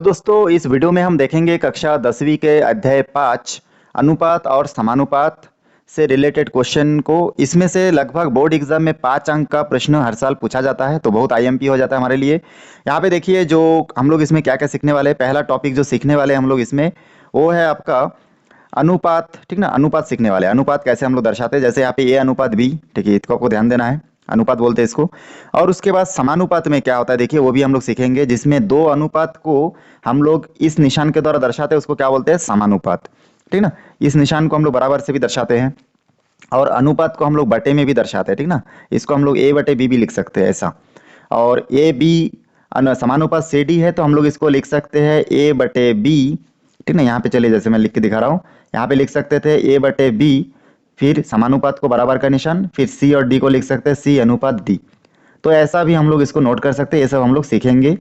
दोस्तों इस वीडियो में हम देखेंगे कक्षा 10वीं के अध्याय 5 अनुपात और समानुपात से रिलेटेड क्वेश्चन को। इसमें से लगभग बोर्ड एग्जाम में 5 अंक का प्रश्न हर साल पूछा जाता है, तो बहुत आईएमपी हो जाता है हमारे लिए। यहाँ पे देखिए जो हम लोग इसमें क्या क्या सीखने वाले हैं। पहला टॉपिक जो सीखने वाले हैं हम लोग इसमें वो है आपका अनुपात, ठीक ना। अनुपात सीखने वाले हैं। अनुपात कैसे हम लोग दर्शाते हैं, जैसे यहाँ पे ए अनुपात बी, ठीक है, इसको आपको ध्यान देना है, अनुपात बोलते हैं इसको। और उसके बाद समानुपात में क्या होता है देखिए, वो भी हम लोग सीखेंगे, जिसमें दो अनुपात को हम लोग इस निशान के द्वारा दर्शाते हैं, उसको क्या बोलते हैं, समानुपात, ठीक ना। इस निशान को हम लोग बराबर से भी दर्शाते हैं और अनुपात को हम लोग बटे में भी दर्शाते हैं, ठीक ना। इसको हम लोग ए बटे बी भी लिख सकते हैं ऐसा। और ए बी समानुपात से डी है तो हम लोग इसको लिख सकते हैं ए बटे बी, ठीक ना। यहाँ पे चलिए जैसे मैं लिख के दिखा रहा हूँ, यहाँ पे लिख सकते थे ए बटे बी, फिर समानुपात को बराबर का निशान, फिर सी और डी को लिख सकते हैं सी अनुपात डी। तो ऐसा भी हम लोग इसको नोट कर सकते हैं, ये सब हम लोग सीखेंगे।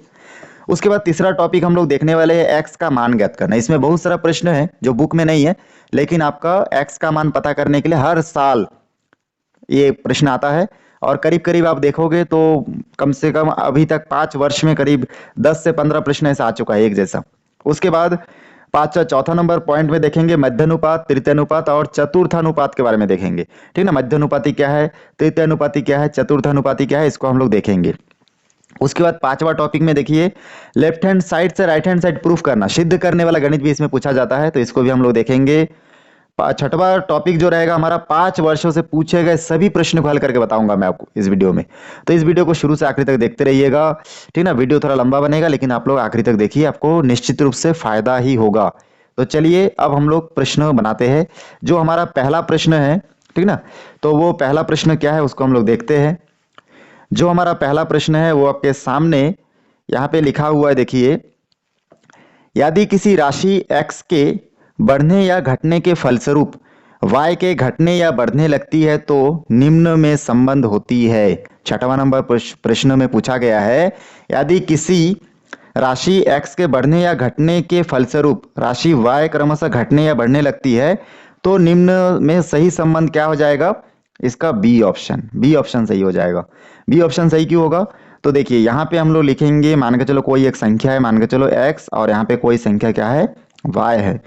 उसके बाद तीसरा टॉपिक हम लोग देखने वाले हैं एक्स का मान ज्ञात करना। इसमें बहुत सारा प्रश्न है जो बुक में नहीं है, लेकिन आपका एक्स का मान पता करने के लिए हर साल ये प्रश्न आता है। और करीब करीब आप देखोगे तो कम से कम अभी तक 5 वर्ष में करीब 10 से 15 प्रश्न ऐसा आ चुका है एक जैसा। उसके बाद चौथा नंबर पॉइंट में देखेंगे मध्यानुपात, तृतीयानुपात और चतुर्थानुपात के बारे में देखेंगे, ठीक ना। मध्यानुपाती क्या है, तृतीयानुपाती क्या है, चतुर्थानुपाती क्या है, इसको हम लोग देखेंगे। उसके बाद 5वां टॉपिक में देखिए लेफ्ट हैंड साइड से राइट हैंड साइड प्रूफ करना, सिद्ध करने वाला गणित भी इसमें पूछा जाता है, तो इसको भी हम लोग देखेंगे। 6वां टॉपिक जो रहेगा हमारा 5 वर्षों से पूछे गए सभी प्रश्न को हल करके बताऊंगा मैं आपको इस वीडियो में। तो इस वीडियो को शुरू से आखिरी तक देखते रहिएगा, ठीक ना। वीडियो थोड़ा लंबा बनेगा लेकिन आप लोग आखिरी तक देखिए, आपको निश्चित रूप से फायदा ही होगा। तो चलिए अब हम लोग प्रश्न बनाते हैं। जो हमारा पहला प्रश्न है, ठीक ना, तो वो पहला प्रश्न क्या है उसको हम लोग देखते हैं। जो हमारा पहला प्रश्न है वो आपके सामने यहाँ पे लिखा हुआ है, देखिए। यदि किसी राशि x के बढ़ने या घटने के फलस्वरूप y के घटने या बढ़ने लगती है तो निम्न में संबंध होती है। 6वां नंबर प्रश्न में पूछा गया है, यदि किसी राशि x के बढ़ने या घटने के फलस्वरूप राशि y क्रमशः घटने या बढ़ने लगती है तो निम्न में सही संबंध क्या हो जाएगा, इसका बी ऑप्शन। बी ऑप्शन सही हो जाएगा। बी ऑप्शन सही क्यों होगा, तो देखिए यहाँ पे हम लोग लिखेंगे, मान के चलो कोई एक संख्या है, मान के चलो x, और यहाँ पे कोई संख्या क्या है, y है।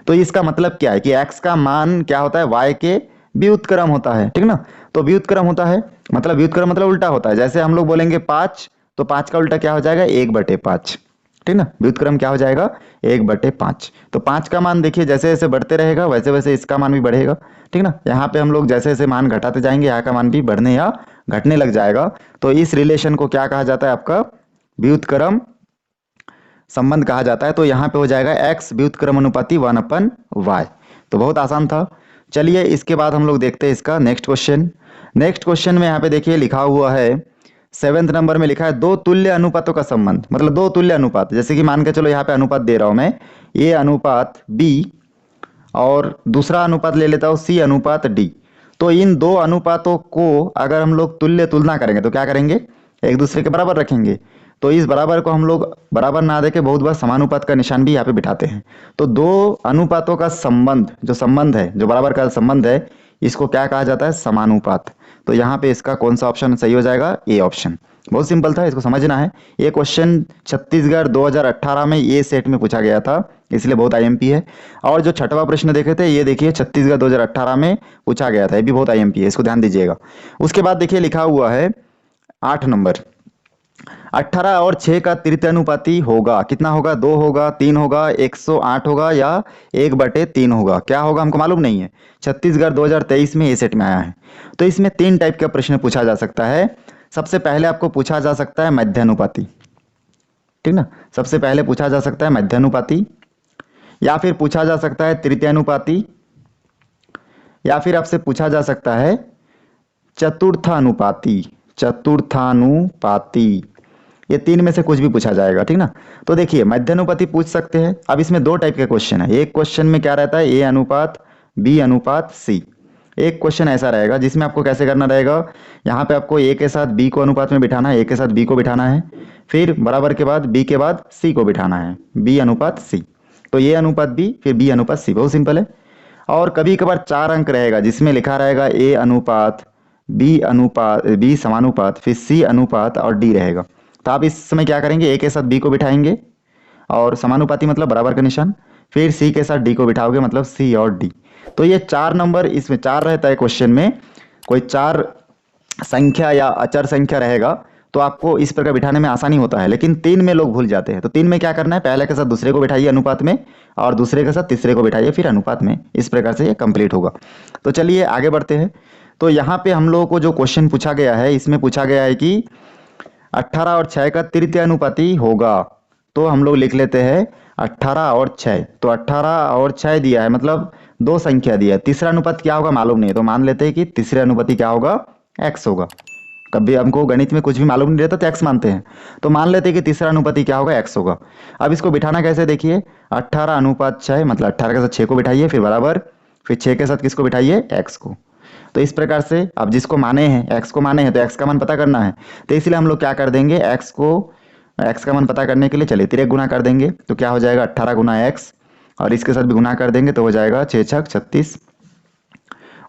तो इसका मतलब क्या है कि x का मान क्या होता है, y के व्युत्क्रम होता है, ठीक ना। तो व्युत्क्रम होता है मतलब व्युत्क्रम मतलब उल्टा होता है। जैसे हम लोग बोलेंगे 5, तो 5 का उल्टा क्या हो जाएगा, 1/5, ठीक ना। व्युत्क्रम क्या हो जाएगा, 1/5। तो 5 का मान देखिए जैसे जैसे बढ़ते रहेगा वैसे वैसे इसका मान भी बढ़ेगा, ठीक ना। यहाँ पे हम लोग जैसे जैसे मान घटाते जाएंगे यहाँ का मान भी बढ़ने या घटने लग जाएगा। तो इस रिलेशन को क्या कहा जाता है, आपका व्युत्क्रम संबंध कहा जाता है। तो यहाँ पे हो जाएगा x व्युत्क्रम अनुपाती 1/y। तो बहुत आसान था। चलिए इसके बाद हम लोग देखते हैं इसका नेक्स्ट क्वेश्चन। नेक्स्ट क्वेश्चन में यहाँ पे देखिए लिखा हुआ है 7वें नंबर में लिखा है दो तुल्य अनुपातों का संबंध, मतलब दो तुल्य अनुपात। जैसे कि मान के चलो यहाँ पे अनुपात दे रहा हूं मैं, ए अनुपात बी और दूसरा अनुपात ले लेता हूं सी अनुपात डी। तो इन दो अनुपातों को अगर हम लोग तुल्य तुलना करेंगे तो क्या करेंगे, एक दूसरे के बराबर रखेंगे। तो इस बराबर को हम लोग बराबर ना देके बहुत बार समानुपात का निशान भी यहाँ पे बिठाते हैं। तो दो अनुपातों का संबंध, जो संबंध है, जो बराबर का संबंध है, इसको क्या कहा जाता है, समानुपात। तो यहाँ पे इसका कौन सा ऑप्शन सही हो जाएगा, ए ऑप्शन। बहुत सिंपल था, इसको समझना है। ये क्वेश्चन छत्तीसगढ़ 2018 में ये सेट में पूछा गया था, इसलिए बहुत आईएमपी है। और जो 6वां प्रश्न देखे थे ये देखिए छत्तीसगढ़ 2018 में पूछा गया था, ये भी बहुत आईएमपी है, इसको ध्यान दीजिएगा। उसके बाद देखिए लिखा हुआ है 8 नंबर, 18 और 6 का तृतीयानुपाती होगा, कितना होगा, 2 होगा, 3 होगा, 108 होगा या 1/3 होगा। क्या होगा हमको मालूम नहीं है, छत्तीसगढ़ 2023 में ये सेट में आया है। तो इसमें 3 टाइप का प्रश्न पूछा जा सकता है। सबसे पहले आपको पूछा जा सकता है मध्यानुपाती, ठीक ना। सबसे पहले पूछा जा सकता है मध्यानुपाती, या फिर पूछा जा सकता है तृतीयानुपाती, या फिर आपसे पूछा जा सकता है चतुर्थानुपाती। चतुर्थानुपाती, ये 3 में से कुछ भी पूछा जाएगा, ठीक ना। तो देखिए मध्यानुपाती पूछ सकते हैं। अब इसमें 2 टाइप के क्वेश्चन है। एक क्वेश्चन में क्या रहता है, ए अनुपात बी अनुपात सी। एक क्वेश्चन ऐसा रहेगा जिसमें आपको कैसे करना रहेगा, यहाँ पे आपको ए के साथ बी को अनुपात में बिठाना है, ए के साथ बी को बिठाना है, फिर बराबर के बाद बी के बाद सी को बिठाना है, बी अनुपात सी। तो ए अनुपात बी फिर बी अनुपात सी, बहुत सिंपल है। और कभी कभार 4 अंक रहेगा जिसमें लिखा रहेगा ए अनुपात बी समानुपात, फिर सी अनुपात और डी रहेगा। तो आप इस समय क्या करेंगे, ए के साथ बी को बिठाएंगे और समानुपाती मतलब बराबर का निशान, फिर सी के साथ डी को बिठाओगे मतलब सी और डी। तो ये 4 नंबर, इसमें 4 रहता है क्वेश्चन में, कोई 4 संख्या या अचर संख्या रहेगा तो आपको इस प्रकार बिठाने में आसानी होता है। लेकिन 3 में लोग भूल जाते हैं, तो 3 में क्या करना है, पहले के साथ दूसरे को बिठाइए अनुपात में और दूसरे के साथ तीसरे को बिठाइए फिर अनुपात में। इस प्रकार से ये कंप्लीट होगा। तो चलिए आगे बढ़ते हैं। तो यहाँ पे हम लोगों को जो क्वेश्चन पूछा गया है, इसमें पूछा गया है कि 18 और 6 का तृतीय अनुपाती होगा। तो हम लोग लिख लेते हैं 18 और 6। तो 18 और 6 दिया है, मतलब 2 संख्या दिया है। तीसरा अनुपात क्या होगा मालूम नहीं है, तो मान लेते हैं कि तीसरे अनुपाती क्या होगा, x होगा। कभी हमको गणित में कुछ भी मालूम नहीं रहता तो x मानते हैं, तो मान लेते हैं कि तीसरा अनुपाती क्या होगा, x होगा। अब इसको बिठाना कैसे, देखिए 18 अनुपात 6, मतलब 18 के साथ 6 को बिठाइए फिर बराबर, फिर 6 के साथ किसको बिठाइए, x को। तो इस प्रकार से अब जिसको माने हैं, x को माने हैं, तो x का मान पता करना है। तो इसलिए हम लोग क्या कर देंगे, x का मान पता करने के लिए चलिए तिरक गुना कर देंगे। तो क्या हो जाएगा 18 गुना x, और इसके साथ भी गुना कर देंगे तो हो जाएगा 6 छक 36।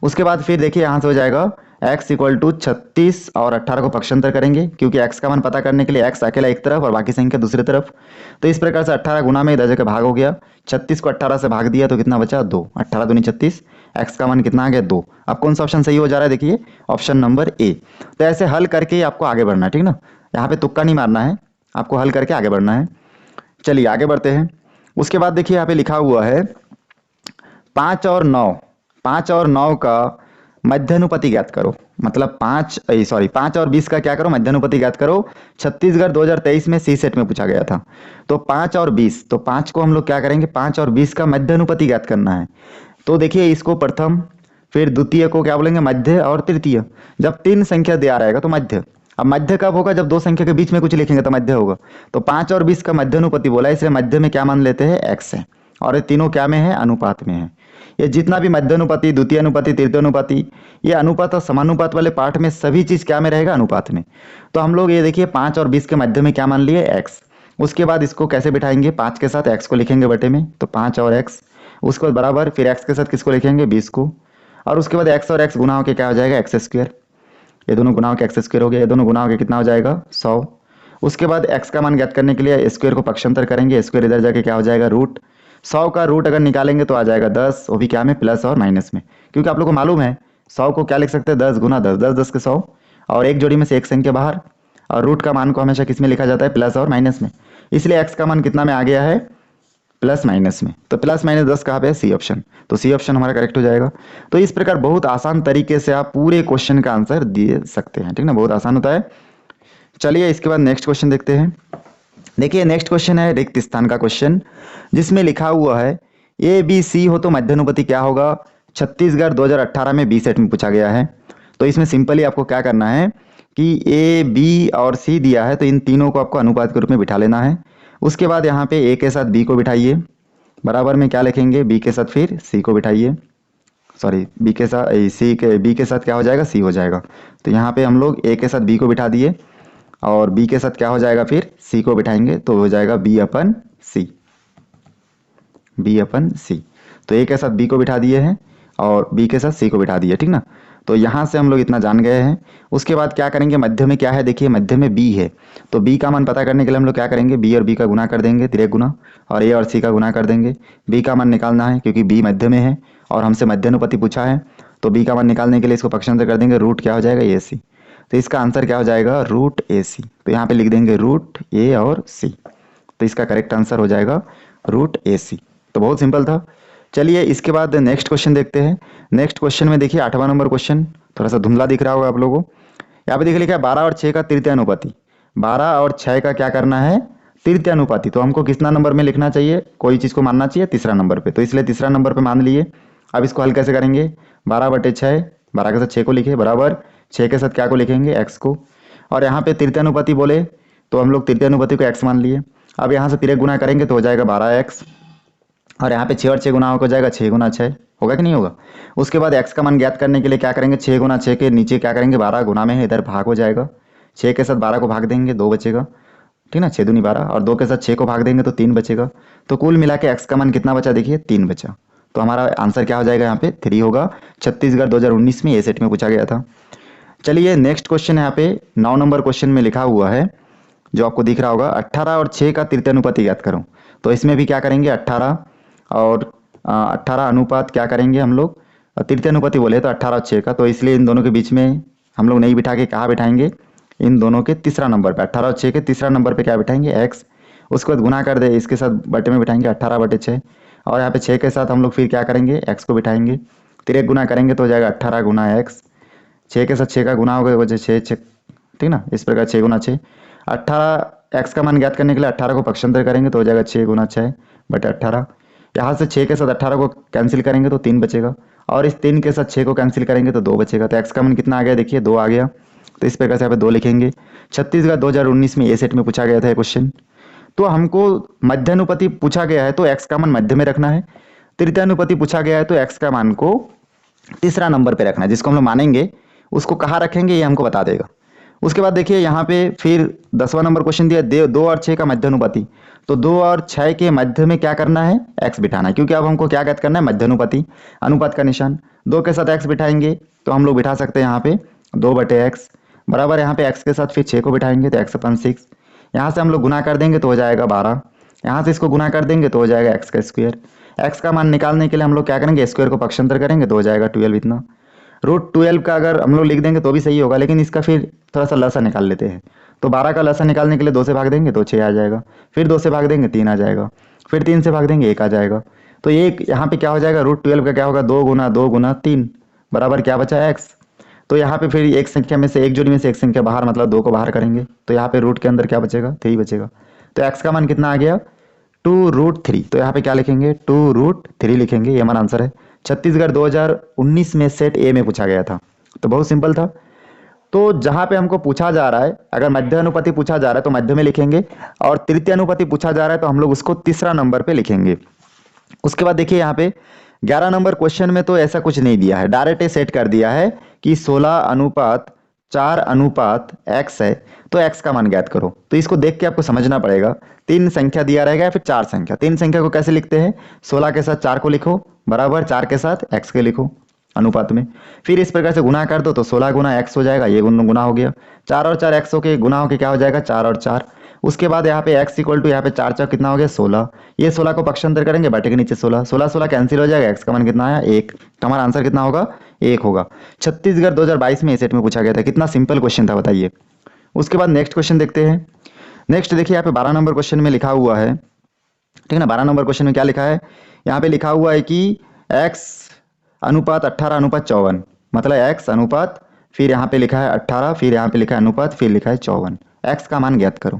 उसके बाद फिर देखिए यहाँ से हो जाएगा x इक्वल टू 36 और 18 को पक्षांतर करेंगे, क्योंकि x का मान पता करने के लिए x अकेला एक तरफ और बाकी संख्या दूसरी तरफ। तो इस प्रकार से 18 गुना में इधर जगह भाग हो गया, 36 को 18 से भाग दिया तो कितना बचा, 2। 18 दूनी 36, x का मान कितना आ गया, 2। अब कौन सा ऑप्शन सही हो जा रहा है, देखिए ऑप्शन नंबर ए। तो ऐसे हल करके ही आपको आगे बढ़ना है, ठीक ना, यहाँ पे तुक्का नहीं मारना है, आपको हल करके आगे बढ़ना है। चलिए आगे बढ़ते हैं। उसके बाद देखिए यहाँ पे लिखा हुआ है 5 और 9 का मध्यानुपाती ज्ञात करो। मतलब 5 और 20 का क्या करो, मध्यानुपाती ज्ञात करो। छत्तीसगढ़ 2023 में सी सेट में पूछा गया था। तो 5 और 20, तो 5 को हम लोग क्या करेंगे, 5 और 20 का मध्यानुपाती ज्ञात करना है। तो देखिए इसको प्रथम, फिर द्वितीय को क्या बोलेंगे, मध्य, और तृतीय। जब 3 संख्या दिया रहेगा तो मध्य। अब मध्य कब होगा, जब 2 संख्या के बीच में कुछ लिखेंगे तो मध्य होगा। तो 5 और 20 का मध्यानुपाती बोला, इसलिए मध्य में क्या मान लेते हैं, x है, और ये तीनों क्या में है, अनुपात में है। ये जितना भी मध्यानुपाती, द्वितीय अनुपाती, तृतीय अनुपाती, ये अनुपात और समानुपात वाले पार्ट में सभी चीज क्या में रहेगा, अनुपात में। तो हम लोग ये देखिए 5 और 20 के मध्य में क्या मान लिए, x। उसके बाद इसको कैसे बिठाएंगे, 5 के साथ x को लिखेंगे बटे में, तो 5 और x। उसके बाद बराबर फिर x के साथ किसको लिखेंगे, 20 को, और उसके बाद x और x गुना होकर क्या हो जाएगा, x स्क्वायर। ये दोनों गुना होकर x स्क्वायर हो गया, ये दोनों गुना होकर कितना हो जाएगा, 100। उसके बाद x का मान ज्ञात करने के लिए स्क्वायर को पक्षांतर करेंगे, स्क्वायर इधर जाके क्या हो जाएगा, रूट। 100 का रूट अगर निकालेंगे तो आ जाएगा 10, वो भी क्या में, प्लस और माइनस में। क्योंकि आप लोग को मालूम है 100 को क्या लिख सकते हैं, 10 गुना 10, 10 10 के 100, और एक जोड़ी में से एक संख्या बाहर। और रूट का मान को हमेशा किस में लिखा जाता है, प्लस और माइनस में। इसलिए x का मान कितना में आ गया है, प्लस माइनस में। तो प्लस माइनस 10 कहाँ पे है, सी ऑप्शन। तो सी ऑप्शन हमारा करेक्ट हो जाएगा। तो इस प्रकार बहुत आसान तरीके से आप पूरे क्वेश्चन का आंसर दे सकते हैं, ठीक ना, बहुत आसान होता है। चलिए इसके बाद नेक्स्ट क्वेश्चन देखते हैं। देखिए नेक्स्ट क्वेश्चन है रिक्त स्थान का क्वेश्चन, जिसमें लिखा हुआ है ए बी सी हो तो मध्यानुपाती क्या होगा। छत्तीसगढ़ 2018 में बी सेट में पूछा गया है। तो इसमें सिंपली आपको क्या करना है कि ए बी और सी दिया है, तो इन तीनों को आपको अनुपात के रूप में बिठा लेना है। उसके बाद यहाँ पे ए के साथ बी को बिठाइए, बराबर में क्या लिखेंगे, बी के साथ फिर सी को बिठाइए, सॉरी बी के साथ बी के साथ क्या हो जाएगा, सी हो जाएगा। तो यहाँ पे हम लोग ए के साथ बी को बिठा दिए और बी के साथ क्या हो जाएगा, फिर सी को बिठाएंगे तो हो जाएगा बी अपन सी, बी अपन सी। तो ए के साथ बी को बिठा दिए हैं और बी के साथ सी को बिठा दिए, ठीक ना। तो यहाँ से हम लोग इतना जान गए हैं। उसके बाद क्या करेंगे, मध्य में क्या है, देखिए मध्य में बी है, तो बी का मान पता करने के लिए हम लोग क्या करेंगे, बी और बी का गुना कर देंगे, तिरक गुना, और ए और सी का गुना कर देंगे। बी का मान निकालना है क्योंकि बी मध्य में है और हमसे मध्यानुपाती पूछा है, तो बी का मान निकालने के लिए इसको पक्षांतर कर देंगे, रूट क्या हो जाएगा, ए सी। तो इसका आंसर क्या हो जाएगा, रूट ए सी। तो यहाँ पे लिख देंगे रूट ए और सी, तो इसका करेक्ट आंसर हो जाएगा रूट ए सी। तो बहुत सिंपल था। चलिए इसके बाद नेक्स्ट क्वेश्चन देखते हैं। नेक्स्ट क्वेश्चन में देखिए 8वां नंबर क्वेश्चन, थोड़ा सा धुंधला दिख रहा होगा आप लोगों को। यहाँ पे देखिए लिखा है 12 और 6 का तृतीय अनुपाती। 12 और 6 का क्या करना है, तृतीय अनुपाती। तो हमको कितना नंबर में लिखना चाहिए, कोई चीज़ को मानना चाहिए तीसरा नंबर पे, तो इसलिए तीसरा नंबर पे मान लिए। अब इसको हल कैसे करेंगे, 12/6, 12 के साथ 6 को लिखे, बराबर 6 के साथ क्या को लिखेंगे, x को। और यहाँ पे तृतीय अनुपाती बोले तो हम लोग तृतीय अनुपाती को x मान लिए। अब यहाँ से तिरक गुना करेंगे तो हो जाएगा 12x, और यहाँ पे 6 और 6 गुना हो जाएगा 6 गुना 6, होगा कि नहीं होगा। उसके बाद x का मान ज्ञात करने के लिए क्या करेंगे, 6 गुना 6 के नीचे क्या करेंगे, 12 गुना में है, इधर भाग हो जाएगा। 6 के साथ 12 को भाग देंगे, 2 बचेगा, ठीक ना, 6 दूनी 12, और 2 के साथ 6 को भाग देंगे तो 3 बचेगा। तो कुल मिला के x का मान कितना बचा, देखिए 3 बचा। तो हमारा आंसर क्या हो जाएगा, यहाँ पे 3 होगा। छत्तीसगढ़ 2019 में ए सेट में पूछा गया था। चलिए नेक्स्ट क्वेश्चन यहाँ पे 9 नंबर क्वेश्चन में लिखा हुआ है, जो आपको दिख रहा होगा, 18 और 6 का तृतीय अनुपात ज्ञात करो। तो इसमें भी क्या करेंगे, 18 और 18 अनुपात क्या करेंगे हम लोग, तृतीय अनुपाति बोले तो 18 और 6 का, तो इसलिए इन दोनों के बीच में हम लोग नहीं बिठा के कहाँ बिठाएंगे, इन दोनों के तीसरा नंबर पे, 18 और 6 के तीसरा नंबर पे क्या बिठाएंगे, x। उसके बाद गुना कर दे, इसके साथ बटे में बिठाएंगे 18/6, और यहाँ पे 6 के साथ हम लोग फिर क्या करेंगे, x को बिठाएंगे, तिरक गुना करेंगे तो हो जाएगा 18 गुना x। 6 के साथ 6 का गुना होगा, वजह 6 6, ठीक ना, इस प्रकार 6 गुना 6। 18 x का मान ज्ञात करने के लिए 18 को पक्षांतर करेंगे तो हो जाएगा 6 गुना 6/18। यहाँ से 6 के साथ 18 को कैंसिल करेंगे तो 3 बचेगा, और इस 3 के साथ 6 को कैंसिल करेंगे तो 2 बचेगा। तो x का मान कितना आ गया, देखिए 2 आ गया। तो इस प्रकार से यहाँ पे 2 लिखेंगे। छत्तीसगढ़ 2019 में ए सेट में पूछा गया था क्वेश्चन। तो हमको मध्यानुपाती पूछा गया है तो x का मान मध्य में रखना है, तृतीयानुपाती पूछा गया है तो x का मान को तीसरा नंबर पे रखना है, जिसको हम लोग मानेंगे उसको कहाँ रखेंगे ये हमको बता देगा। उसके बाद देखिए यहाँ पे फिर 10वां नंबर क्वेश्चन दिया, 2 और 6 का मध्यानुपाती। तो 2 और 6 के मध्य में क्या करना है, x बिठाना है, क्योंकि अब हमको क्या ज्ञात करना है, मध्यानुपाती, अनुपात का निशान। 2 के साथ x बिठाएंगे तो हम लोग बिठा सकते हैं यहाँ पे 2/x बराबर, यहाँ पे x के साथ फिर 6 को बिठाएंगे तो x/6। यहाँ से हम लोग गुना कर देंगे तो हो जाएगा 12, यहाँ से इसको गुना कर देंगे तो हो जाएगा x का स्क्वायर। x का मान निकालने के लिए हम लोग क्या करेंगे, स्क्वायर को पक्षांतर करेंगे तो हो जाएगा 12 इतना। √12 का अगर हम लोग लिख देंगे तो भी सही होगा, लेकिन इसका फिर थोड़ा सा लसा निकाल लेते हैं। तो 12 का लसा निकालने के लिए 2 से भाग देंगे तो 6 आ जाएगा, फिर 2 से भाग देंगे 3 आ जाएगा, फिर 3 से भाग देंगे 1 आ जाएगा। तो ये यहाँ पे क्या हो जाएगा, √12 का क्या होगा, 2 गुना 2 गुना 3 बराबर क्या बचा, x। तो यहाँ पे फिर एक संख्या में से, एक जोड़ी में से एक संख्या बाहर, मतलब 2 को बाहर करेंगे तो यहाँ पे रूट के अंदर क्या बचेगा, 3 बचेगा। तो x का मान कितना आ गया, 2√3। तो यहाँ पे क्या लिखेंगे, 2√3 लिखेंगे, ये हमारा आंसर है। छत्तीसगढ़ 2019 में सेट ए में पूछा गया था, तो बहुत सिंपल था। तो जहां पे हमको पूछा जा रहा है, अगर मध्य अनुपाति पूछा जा रहा है तो मध्य में लिखेंगे, और तृतीय अनुपाति पूछा जा रहा है तो हम लोग उसको तीसरा नंबर पे लिखेंगे। उसके बाद देखिए यहाँ पे 11 नंबर क्वेश्चन में तो ऐसा कुछ नहीं दिया है, डायरेक्ट सेट कर दिया है कि 16:4:x है तो x का मान ज्ञात करो। तो इसको देख के आपको समझना पड़ेगा, 3 संख्या दिया रहेगा या फिर 4 संख्या। 3 संख्या को कैसे लिखते हैं, 16 के साथ 4 को लिखो बराबर 4 के साथ x के लिखो अनुपात में, फिर इस प्रकार से गुना कर दो तो 16 गुना x हो जाएगा, ये गुना हो गया। 4 और 4 x के गुना होके क्या हो जाएगा, 4 और 4। उसके बाद यहाँ पे x इक्वल टू यहाँ पे 4 4 कितना हो गया, 16। ये 16 को पक्षांतर करेंगे, बटे के नीचे 16, 16 16 कैंसिल हो जाएगा, x का मान कितना आया, 1। तो हमारा आंसर कितना होगा, 1 होगा। छत्तीसगढ़ 2022 में सेट में पूछा गया था, कितना सिंपल क्वेश्चन था बताइए। उसके बाद नेक्स्ट क्वेश्चन देखते हैं। नेक्स्ट देखिए यहाँ पे 12 नंबर क्वेश्चन में लिखा हुआ है, ठीक है ना। 12 नंबर क्वेश्चन में क्या लिखा है, यहाँ पे लिखा हुआ है कि x अनुपात 18:54, मतलब x अनुपात, फिर यहाँ पे लिखा है 18, फिर यहाँ पे लिखा है अनुपात, फिर लिखा है 54। x का मान ज्ञात करो।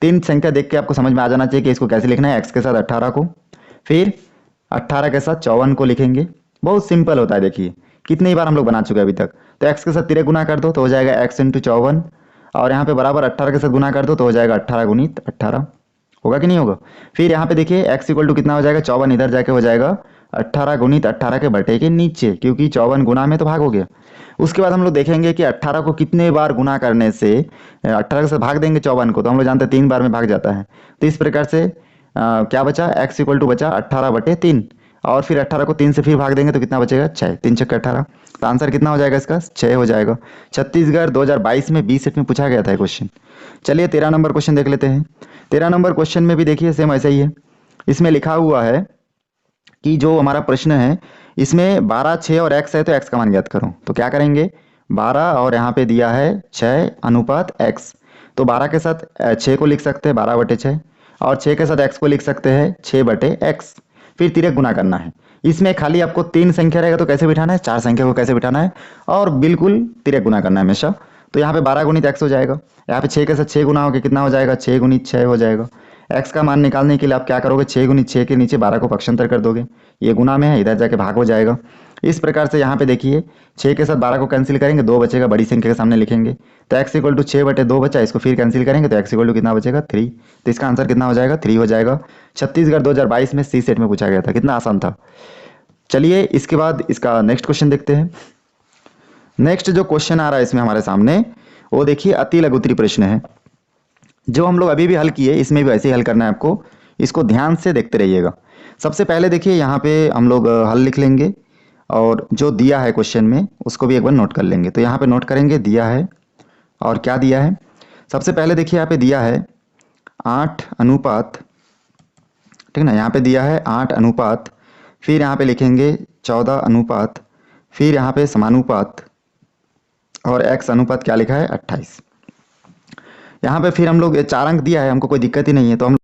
3 संख्या देख के आपको समझ में आ जाना चाहिए कि इसको कैसे लिखना है, x के साथ 18 को, फिर 18 के साथ 54 को लिखेंगे। बहुत सिंपल होता है, देखिए कितनी बार हम लोग बना चुके हैं अभी तक। तो x के साथ 3 गुना कर दो तो हो जाएगा x × 54, और यहाँ पे बराबर 18 के साथ गुना कर दो तो हो जाएगा 18 गुणित 18, होगा कि नहीं होगा। फिर यहाँ पे देखिए x इक्वल टू कितना हो जाएगा, 54 इधर जाके हो जाएगा 18 गुणित 18 के बटे के नीचे, क्योंकि 54 गुना में तो भाग हो गया। उसके बाद हम लोग देखेंगे कि 18 को कितने बार गुना करने से, 18 से भाग देंगे 54 को तो हम लोग जानते हैं 3 बार में भाग जाता है। तो इस प्रकार से क्या बचा, x इक्वल टू बचा 18/3, और फिर 18 को 3 से फिर भाग देंगे तो कितना बचेगा, 6, 3 छक्के 18। तो आंसर कितना हो जाएगा इसका, 6 हो जाएगा। छत्तीसगढ़ 2022 में बी सेट में पूछा गया था क्वेश्चन। चलिए 13 नंबर क्वेश्चन देख लेते हैं। 13 नंबर क्वेश्चन में भी देखिए सेम ऐसा ही है। इसमें लिखा हुआ है कि जो हमारा प्रश्न है इसमें 12, 6 और x है तो x का मान ज्ञात करो। तो क्या करेंगे, 12 और यहाँ पे दिया है 6 अनुपात x, तो 12 के साथ 6 को लिख सकते हैं 12/6, और 6 के साथ x को लिख सकते हैं 6/x, फिर तिरक गुना करना है। इसमें खाली आपको 3 संख्या रहेगा तो कैसे बिठाना है, 4 संख्या को कैसे बिठाना है, और बिल्कुल तिरक गुना करना है हमेशा। तो यहाँ पे 12 गुणित x हो जाएगा, यहाँ पे 6 के साथ 6 गुना होकर कितना हो जाएगा, 6 गुणित 6 हो जाएगा। x का मान निकालने के लिए आप क्या करोगे, 6 गुणित 6 के नीचे 12 को पक्षांतर कर दोगे, ये गुना में है, इधर जाके भाग हो जाएगा। इस प्रकार से यहाँ पे देखिए 6 के साथ 12 को कैंसिल करेंगे, 2 बचेगा, बड़ी संख्या के सामने लिखेंगे। तो x इक्वल टू 6/2 बचा, इसको फिर कैंसिल करेंगे तो x इक्वल टू कितना बचेगा, 3। तो इसका आंसर कितना हो जाएगा, 3 हो जाएगा। छत्तीसगढ़ 2022 में सी सेट में पूछा गया था, कितना आसान था। चलिए इसके बाद इसका नेक्स्ट क्वेश्चन देखते हैं। नेक्स्ट जो क्वेश्चन आ रहा है इसमें हमारे सामने, वो देखिए अति लघुत्तरी प्रश्न है, जो हम लोग अभी भी हल किए, इसमें भी ऐसे ही हल करना है आपको, इसको ध्यान से देखते रहिएगा। सबसे पहले देखिए यहाँ पे हम लोग हल लिख लेंगे, और जो दिया है क्वेश्चन में उसको भी एक बार नोट कर लेंगे। तो यहाँ पे नोट करेंगे दिया है, और क्या दिया है। सबसे पहले देखिए यहाँ पे दिया है 8 अनुपात, ठीक है ना। यहाँ पे दिया है 8 अनुपात, फिर यहाँ पे लिखेंगे 14 अनुपात, फिर यहाँ पे समानुपात, और x अनुपात क्या लिखा है 28। यहाँ पे फिर हम लोग 4 अंक दिया है, हमको कोई दिक्कत ही नहीं है, तो हम